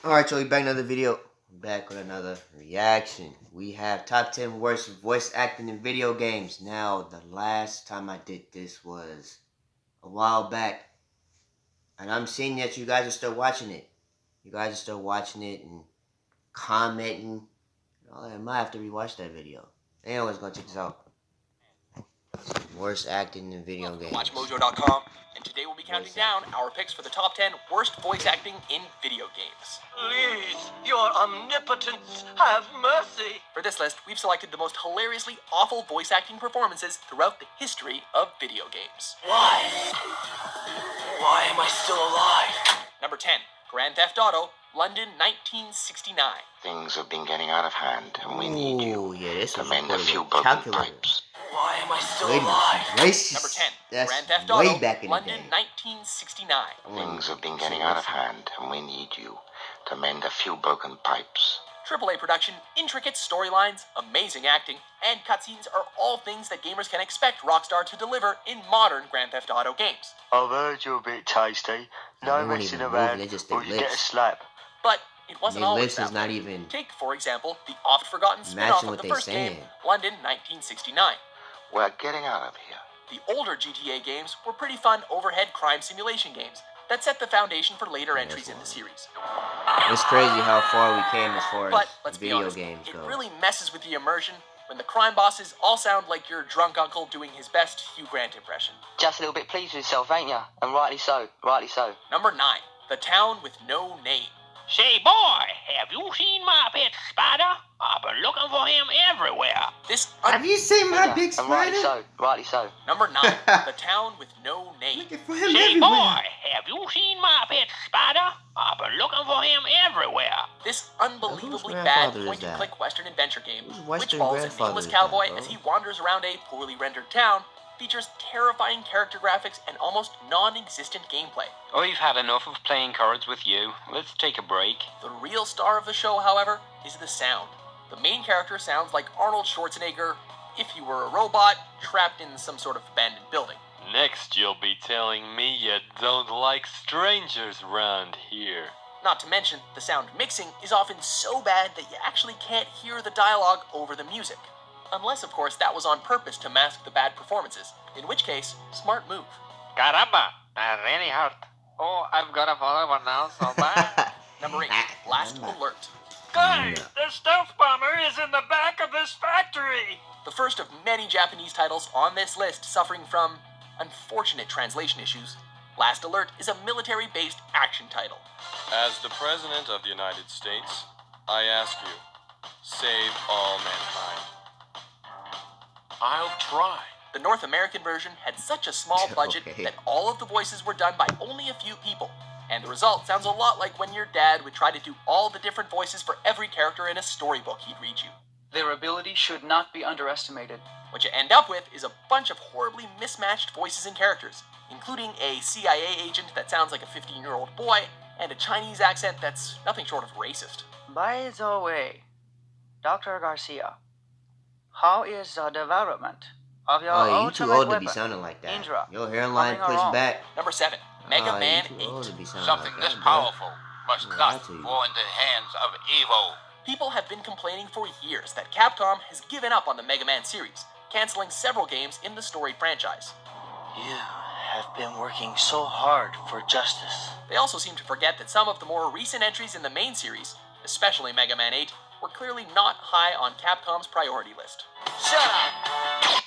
Alright, so we back another video. Back with another reaction. We have top 10 worst voice acting in video games. Now, the last time I did this was a while back. And I'm seeing that you guys are still watching it. You guys are still watching it and commenting. I might have to rewatch that video. Anyways, go check this out. Worst acting in video games. WatchMojo.com, and today we'll be counting down our picks for the top 10 worst voice acting in video games. Please, your omnipotence, have mercy. For this list, we've selected the most hilariously awful voice acting performances throughout the history of video games. Why? Why am I still alive? Number 10, Grand Theft Auto, London 1969. Things have been getting out of hand, and we need you to mend a few broken calculator. pipes. Why am I still Wait a alive? minute. Number 10, That's Grand Theft way Auto, back in London the day. 1969. Things have been getting out of hand, and we need you to mend a few broken pipes. AAA production, intricate storylines, amazing acting, and cutscenes are all things that gamers can expect Rockstar to deliver in modern Grand Theft Auto games. I've heard you're a bit tasty. No They won't messing even move, around, they just or their you get a lips. slap. But it wasn't Their always lips is that not way. even Take, for example, the oft-forgotten matching spin-off what of the they first saying. game, London 1969. We're getting out of here. The older GTA games were pretty fun overhead crime simulation games that set the foundation for later entries in the series. It's crazy how far we came as far But as let's be video honest, games it go. really messes with the immersion when the crime bosses all sound like your drunk uncle doing his best Hugh Grant impression. Just a little bit pleased with yourself, ain't ya? And rightly so, rightly so. Number 9, The Town with No Name. Say, boy, have you seen my pet spider? I've been looking for him everywhere. This Have you seen my Yeah, big and rightly spider? so, rightly so. Number 9, The Town with No Name. Looking for him Say, everywhere. boy, have you seen my pet spider? I've been looking for him everywhere. This unbelievably Whose bad grandfather is point-and-click Western adventure game, Whose which Western follows a grandfather nameless is that, cowboy bro? as he wanders around a poorly rendered town, features terrifying character graphics and almost non-existent gameplay. I've had enough of playing cards with you. Let's take a break. The real star of the show, however, is the sound. The main character sounds like Arnold Schwarzenegger if he were a robot trapped in some sort of abandoned building. Next, you'll be telling me you don't like strangers round here. Not to mention, the sound mixing is often so bad that you actually can't hear the dialogue over the music. Unless, of course, that was on purpose to mask the bad performances, in which case, smart move. Caramba, that really hurt. Oh, I've got a follower now, so bad. Number 8, Last Alert. Guys, the stealth bomber is in the back of this factory. The first of many Japanese titles on this list suffering from unfortunate translation issues, Last Alert is a military-based action title. As the President of the United States, I ask you, save all mankind. I'll try. The North American version had such a small budget Okay. that all of the voices were done by only a few people. And the result sounds a lot like when your dad would try to do all the different voices for every character in a storybook he'd read you. Their ability should not be underestimated. What you end up with is a bunch of horribly mismatched voices and characters, including a CIA agent that sounds like a 15-year-old boy, and a Chinese accent that's nothing short of racist. By the way, Dr. Garcia, how is the development of your Oh, you ultimate too old to weapon, be sounding like that. Indra, Your hairline coming pushed along? back. Number 7, Mega Oh, Man you too old 8. to be sounding Something like this that, bro. powerful must Yeah, not I tell you. fall into the hands of evil. People have been complaining for years that Capcom has given up on the Mega Man series, canceling several games in the storied franchise. You have been working so hard for justice. They also seem to forget that some of the more recent entries in the main series, especially Mega Man 8, were clearly not high on Capcom's priority list. Shut up!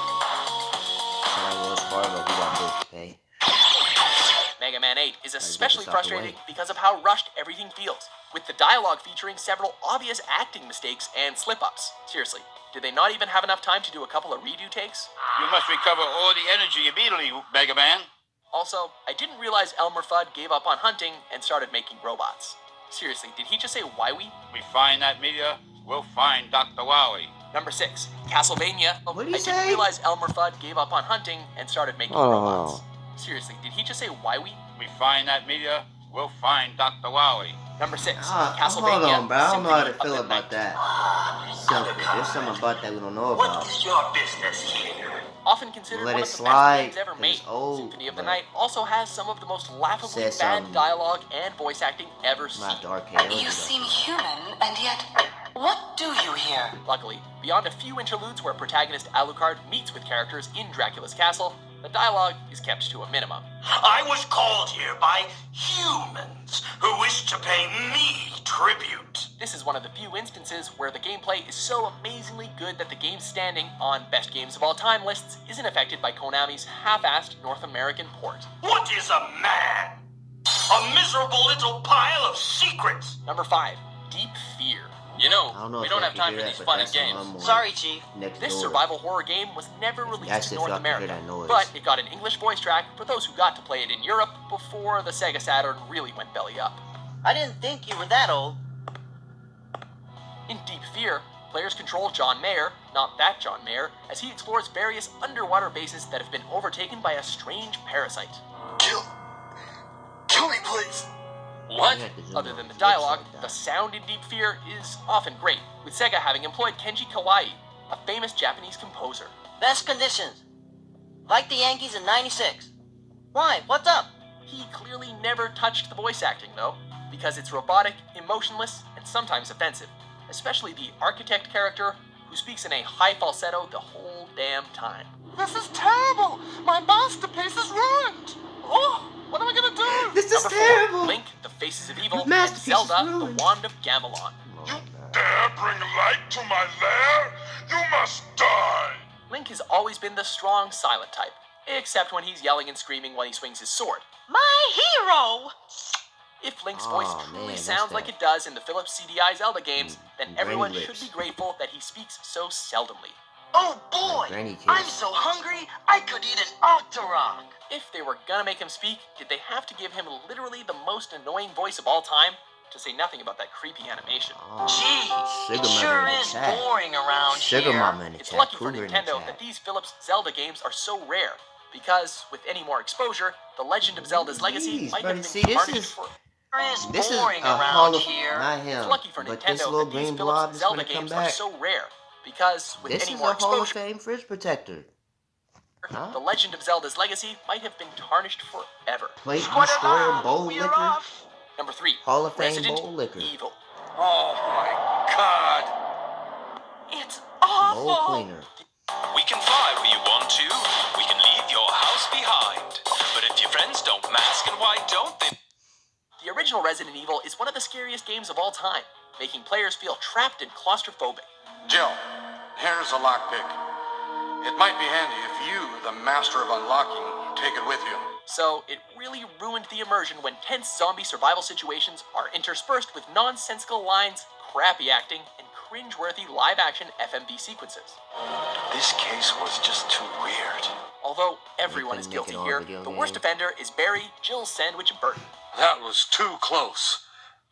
So that was Fargo. We got booked, okay? Mega Man 8 is get especially this out the frustrating way. because of how rushed everything feels, with the dialogue featuring several obvious acting mistakes and slip-ups. Seriously, did they not even have enough time to do a couple of redo takes? You must recover all the energy immediately, Mega Man. Also, I didn't realize Elmer Fudd gave up on hunting and started making robots. Seriously, did he just say Wowie? We find that meteor, we'll find Dr. Wowie. Number 6, Castlevania. What'd he I didn't say? realize Elmer Fudd gave up on hunting and started making Oh. robots. Seriously, did he just say Wowie? We find that meteor, we'll find Dr. Wowie. Number 6, Hold Castlevania. on, bro. I don't know how to Symphony of feel the about Night. that. Something. There's something about that we don't know What about. is your business here? Often considered Let one it of the slide, best games ever 'cause made, it's old, Symphony of the but Night also has some of the most laughably says bad something. dialogue and voice acting ever I'm seen. not the arcade. I don't You do seem that. human, and yet, what do you here? Luckily, beyond a few interludes where protagonist Alucard meets with characters in Dracula's castle, the dialogue is kept to a minimum. I was called here by humans who wish to pay me tribute. This is one of the few instances where the gameplay is so amazingly good that the game's standing on Best Games of All Time lists isn't affected by Konami's half-assed North American port. What is a man? A miserable little pile of secrets. Number 5, Deep Fear. You I don't know we if don't I have can time hear for that, these but funny that's the games. one more Sorry, Chief. next This door. survival horror game was never released That's in if North y'all can hear America, that noise. but it got an English voice track for those who got to play it in Europe before the Sega Saturn really went belly up. I didn't think you were that old. In Deep Fear, players control John Mayer, not that John Mayer, as he explores various underwater bases that have been overtaken by a strange parasite. Kill me, please. What? You have to zoom Other out than the to dialogue, upside down. the sound in Deep Fear is often great, with Sega having employed Kenji Kawai, a famous Japanese composer. Best conditions. Like the Yankees in 96. Why? What's up? He clearly never touched the voice acting, though, because it's robotic, emotionless, and sometimes offensive, especially the architect character who speaks in a high falsetto the whole damn time. This is terrible. My masterpiece is ruined. Oh, what am I gonna do? This is Number 4, terrible. Link, the Faces of Evil, Your and masterpiece is Zelda, the ruined. Wand of Gamelon. Oh, man. Dare bring light to my lair? You must die. Link has always been the strong, silent type, except when he's yelling and screaming when he swings his sword. My hero! If Link's voice Aw, truly man, sounds that's like that- it does in the Philips CDI Zelda games, then Granny everyone lips. should be grateful that he speaks so seldomly. Oh boy! Granny kiss. I'm so hungry, I could eat an Octorok! If they were gonna make him speak, did they have to give him literally the most annoying voice of all time? To say nothing about that creepy animation. Oh, Gee, Sugar it Mama sure in the is chat. boring around Sugar here. Mama in the It's chat. lucky for Cougar in the Nintendo chat. that these Philips Zelda games are so rare, because with any more exposure, The Legend of Zelda's Legacy Jeez, might buddy, have see, been this tarnished is- for. Sure is This is boring a around Hall of here. not him, It's lucky for but Nintendo this little that these green Philips blob is Zelda gonna come games are back. so rare, because with This any is more a Hall of exposure, Fame fridge protector. Huh? The Legend of Zelda's Legacy might have been tarnished forever. Plate Square Bowl We're Liquor. off. Number 3, Hall of Fame Resident Bowl Liquor. Evil. Oh my God. It's Bowl awful! cleaner. We can fly where you want to. We can leave your house behind. But if your friends don't mask, and why don't they? The original Resident Evil is one of the scariest games of all time, making players feel trapped and claustrophobic. Jill, here's a lockpick. It might be handy if you, the master of unlocking, take it with you. So it really ruined the immersion when tense zombie survival situations are interspersed with nonsensical lines, crappy acting, and cringe-worthy live-action FMV sequences. This case was just too weird. Although everyone is couldn't make guilty it all here, video the worst game. offender is Barry, Jill Sandwich Burton. That was too close.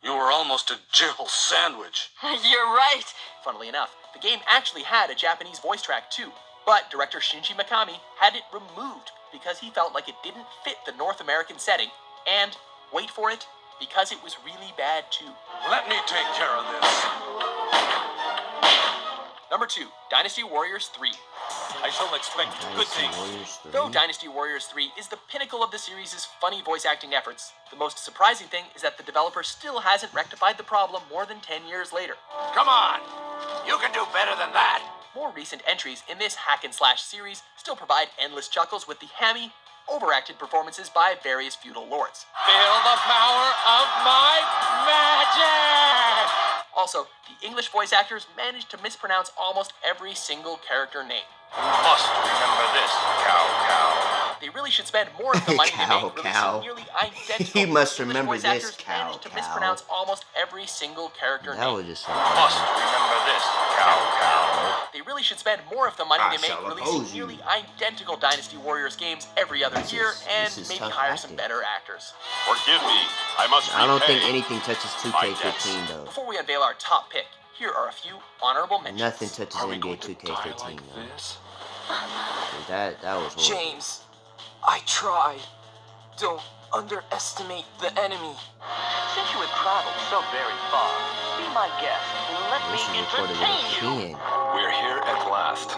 You were almost a Jill sandwich. You're right. Funnily enough, the game actually had a Japanese voice track too, but director Shinji Mikami had it removed because he felt like it didn't fit the North American setting, and, wait for it, because it was really bad too. Let me take care of this. Number 2, Dynasty Warriors 3. I shall expect good Dynasty things. Warriors 3. Though Dynasty Warriors 3 is the pinnacle of the series' funny voice acting efforts, the most surprising thing is that the developer still hasn't rectified the problem more than 10 years later. Come on. You can do better than that. More recent entries in this hack-and-slash series still provide endless chuckles with the hammy, overacted performances by various feudal lords. Feel the power of my magic! Also, the English voice actors managed to mispronounce almost every single character name. You must remember this, cow cow. They really should spend more of the money they Cow, make releasing cow. nearly identical You must English remember voice this, actors cow, managed to cow. mispronounce almost every single character That name. was just Must remember this, cow cow. They really should spend more of the money I they make shall releasing oppose you. nearly identical Dynasty Warriors games every other This year is- and this is maybe tough hire some acting. better actors. Forgive me, I must I don't repay. think anything touches 2K15 though. Before we unveil our top pick, here are a few honorable mentions. Nothing touches Are we NBA going to 2K15 die like though. this? Dude, that was horrible. James, I tried. Don't underestimate the enemy. Since you had traveled so very far, be my guest. Let me This is recorded with a entertain you. pen. We're here at last.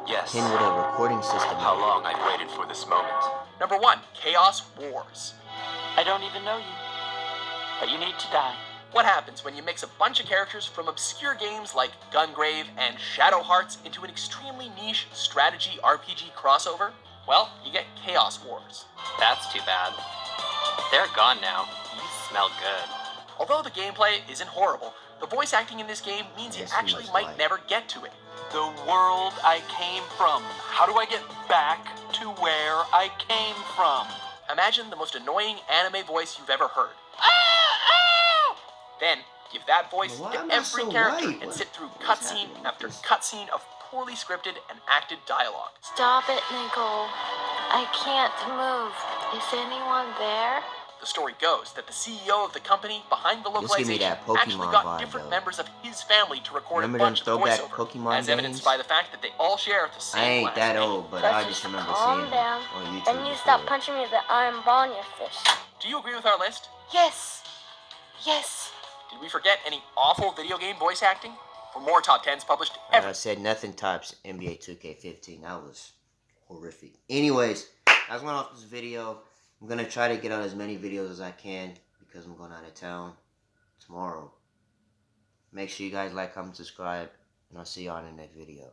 Yes. Pen with a recording system. How long I've waited for this moment. Number 1, Chaos Wars. I don't even know you, but you need to die. What happens when you mix a bunch of characters from obscure games like Gungrave and Shadow Hearts into an extremely niche strategy RPG crossover? Well, you get Chaos Wars. That's too bad. They're gone now. You smell good. Although the gameplay isn't horrible, the voice acting in this game means you actually might never get to it. The world I came from. How do I get back to where I came from? Imagine the most annoying anime voice you've ever heard. Then, give that voice to every character and sit through cutscene after cutscene of poorly scripted and acted dialogue. Stop it, Nicole. I can't move. Is anyone there? The story goes that the CEO of the company behind the This give me localization that Pokemon actually got vibe, different though. members of his family to record Remember a them bunch of throwback voiceover, Pokemon as evidenced games? by the fact that they all share the same I ain't last that name. old, but I just remember seeing Calm down. it on YouTube. Then you stop before. punching me with the iron ball in your fist. Do you agree with our list? Yes. Yes. Did we forget any awful video game voice acting? For more top 10s published Like every I said, nothing tops NBA 2K15. That was horrific. Anyways, that's one off this video. I'm going to try to get out as many videos as I can because I'm going out of town tomorrow. Make sure you guys like, comment, subscribe, and I'll see you on the next video.